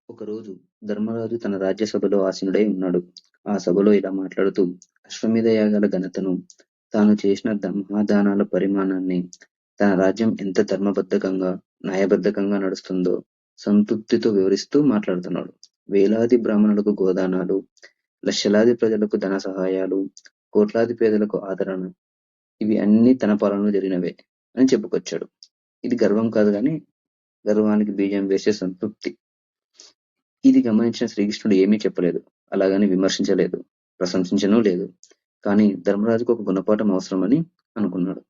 ఒకరోజు ధర్మరాజు తన రాజ్యసభలో ఆసీనుడై ఉన్నాడు. ఆ సభలో ఇలా మాట్లాడుతూ అశ్వమేధ యాగాల ఘనతను, తాను చేసిన మహాదానాల పరిమాణాన్ని, తన రాజ్యం ఎంత ధర్మబద్ధకంగా, న్యాయబద్ధకంగా నడుస్తుందో సంతృప్తితో వివరిస్తూ మాట్లాడుతున్నాడు. వేలాది బ్రాహ్మణులకు గోదానాలు, లక్షలాది ప్రజలకు ధన సహాయాలు, కోట్లాది పేదలకు ఆదరణ, ఇవి అన్నీ తన పాలనలో జరిగినవే అని చెప్పుకొచ్చాడు. ఇది గర్వం కాదు గాని గర్వానికి బీజం వేసే సంతృప్తి. ఇది గమనించిన శ్రీకృష్ణుడు ఏమీ చెప్పలేదు, అలాగని విమర్శించలేదు, ప్రశంసించనూ లేదు. కానీ ధర్మరాజుకు ఒక గుణపాఠం అవసరమని అనుకున్నాడు.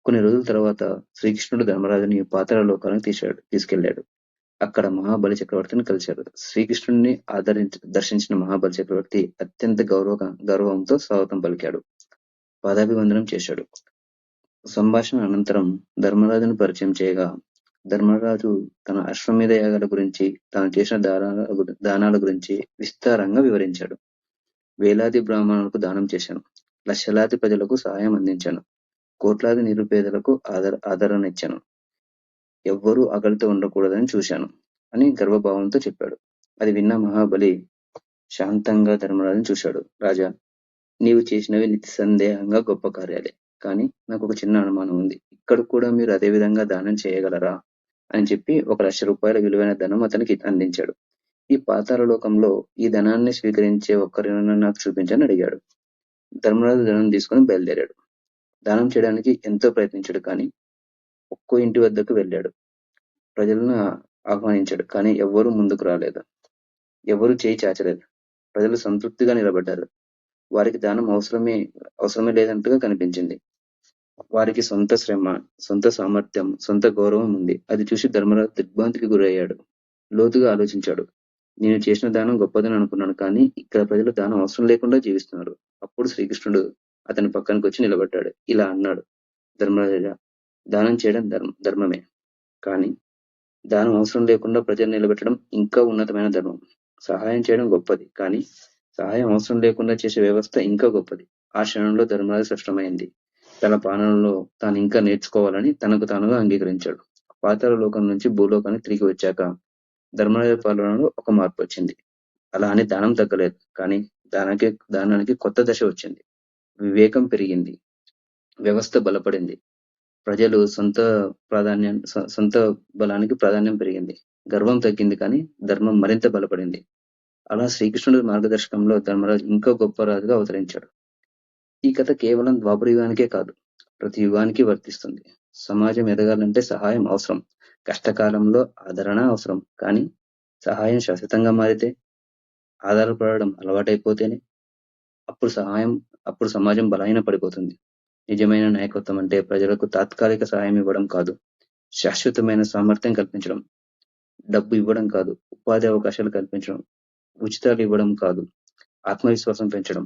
కొన్ని రోజుల తర్వాత శ్రీకృష్ణుడు ధర్మరాజుని పాతాళ లోకానికి తీసుకెళ్లాడు. అక్కడ మహాబలి చక్రవర్తిని కలిశాడు. శ్రీకృష్ణుడిని దర్శించిన మహాబలి చక్రవర్తి అత్యంత గౌరవంతో స్వాగతం పలికాడు, పాదాభివందనం చేశాడు. సంభాషణ అనంతరం ధర్మరాజును పరిచయం చేయగా, ధర్మరాజు తన అశ్వమేధ యాగాల గురించి, తాను చేసిన దానాల గురించి విస్తారంగా వివరించాడు. వేలాది బ్రాహ్మణులకు దానం చేశాను, లక్షలాది ప్రజలకు సహాయం అందించాను, కోట్లాది నిరుపేదలకు ఆదరణ ఇచ్చాను, ఎవ్వరూ ఆకలితో ఉండకూడదని చూశాను అని గర్వభావంతో చెప్పాడు. అది విన్న మహాబలి శాంతంగా ధర్మరాజును చూశాడు. రాజా, నీవు చేసినవి నిస్సందేహంగా గొప్ప కార్యాలే. కానీ నాకు ఒక చిన్న అనుమానం ఉంది. ఇక్కడ కూడా మీరు అదే విధంగా దానం చేయగలరా అని చెప్పి 1,00,000 రూపాయల విలువైన ధనం అతనికి అందించాడు. ఈ పాతాళ లోకంలో ఈ ధనాన్ని స్వీకరించే ఒక్కరినైనా నాకు చూపించని అడిగాడు. ధర్మరాజు ధనం తీసుకుని బయలుదేరాడు. దానం చేయడానికి ఎంతో ప్రయత్నించాడు, కానీ ఒక్కో ఇంటి వద్దకు వెళ్ళాడు. ప్రజలను ఆహ్వానించాడు, కానీ ఎవ్వరూ ముందుకు రాలేదు. ఎవరూ చేయి చాచలేదు. ప్రజలు సంతృప్తిగా నిలబడ్డారు. వారికి దానం అవసరమే లేదంటగా కనిపించింది. వారికి సొంత శ్రమ, సొంత సామర్థ్యం, సొంత గౌరవం ఉంది. అది చూసి ధర్మరాజు దిగ్భ్రాంతికి గురయ్యాడు. లోతుగా ఆలోచించాడు. నేను చేసిన దానం గొప్పదని అనుకున్నాను, కానీ ఇక్కడ ప్రజలు దానం అవసరం లేకుండా జీవిస్తున్నారు. అప్పుడు శ్రీకృష్ణుడు అతని పక్కనకు వచ్చి నిలబడ్డాడు. ఇలా అన్నాడు, ధర్మరాజా, దానం చేయడం ధర్మమే. కానీ దానం అవసరం లేకుండా ప్రజలు నిలబెట్టడం ఇంకా ఉన్నతమైన ధర్మం. సహాయం చేయడం గొప్పది, కానీ సహాయం అవసరం లేకుండా చేసే వ్యవస్థ ఇంకా గొప్పది. ఆ క్షణంలో ధర్మరాజు స్పష్టమైంది. తన పాలనలో తాను ఇంకా నేర్చుకోవాలని తనకు తానుగా అంగీకరించాడు. పాతాళ లోకం నుంచి భూలోకానికి తిరిగి వచ్చాక ధర్మరాజు పాలనలో ఒక మార్పు వచ్చింది. అలా అని దానం తగ్గలేదు, కానీ దానానికి కొత్త దశ వచ్చింది. వివేకం పెరిగింది, వ్యవస్థ బలపడింది, ప్రజలు సొంత బలానికి ప్రాధాన్యం పెరిగింది, గర్వం తగ్గింది, కానీ ధర్మం మరింత బలపడింది. అలా శ్రీకృష్ణుడి మార్గదర్శకంలో ధర్మరాజు ఇంకా గొప్ప రాజుగా అవతరించాడు. ఈ కథ కేవలం ద్వాపర యుగానికే కాదు, ప్రతి యుగానికి వర్తిస్తుంది. సమాజం ఎదగాలంటే సహాయం అవసరం, కష్టకాలంలో ఆదరణ అవసరం. కానీ సహాయం శాశ్వతంగా మారితే, ఆధారపడడం అలవాటైపోతేనే అప్పుడు సమాజం బలహీనపడిపోతుంది. నిజమైన నాయకత్వం అంటే ప్రజలకు తాత్కాలిక సహాయం ఇవ్వడం కాదు, శాశ్వతమైన సామర్థ్యం కల్పించడం. డబ్బు ఇవ్వడం కాదు, ఉపాధి అవకాశాలు కల్పించడం. ఉచితాలు ఇవ్వడం కాదు, ఆత్మవిశ్వాసం పెంచడం.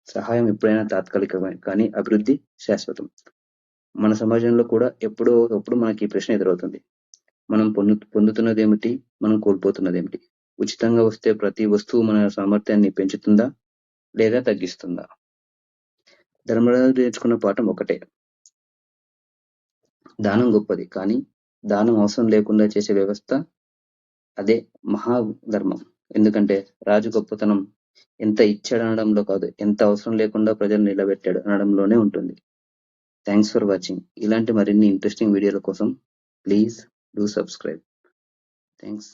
సహాయం ఎప్పుడైనా తాత్కాలికమే, కానీ అభివృద్ధి శాశ్వతం. మన సమాజంలో కూడా ఎప్పుడో ఒకప్పుడు మనకి ఈ ప్రశ్న ఎదురవుతుంది. మనం పొందుతున్నదేమిటి, మనం కోల్పోతున్నదేమిటి? ఉచితంగా వస్తే ప్రతి వస్తువు మన సామర్థ్యాన్ని పెంచుతుందా లేదా తగ్గిస్తుందా? ధర్మరాజు నేర్చుకున్న పాఠం ఒకటే, దానం గొప్పది, కానీ దానం అవసరం లేకుండా చేసే వ్యవస్థ, అదే మహాధర్మం. ఎందుకంటే రాజు గొప్పతనం ఎంత ఇచ్చాడు అనడంలో కాదు, ఎంత అవసరం లేకుండా ప్రజలు నిలబెట్టాడు అనడంలోనే ఉంటుంది. Thanks for watching. ఇలాంటి మరిన్ని ఇంట్రెస్టింగ్ వీడియోల కోసం ప్లీజ్ డూ సబ్స్క్రైబ్. థ్యాంక్స్.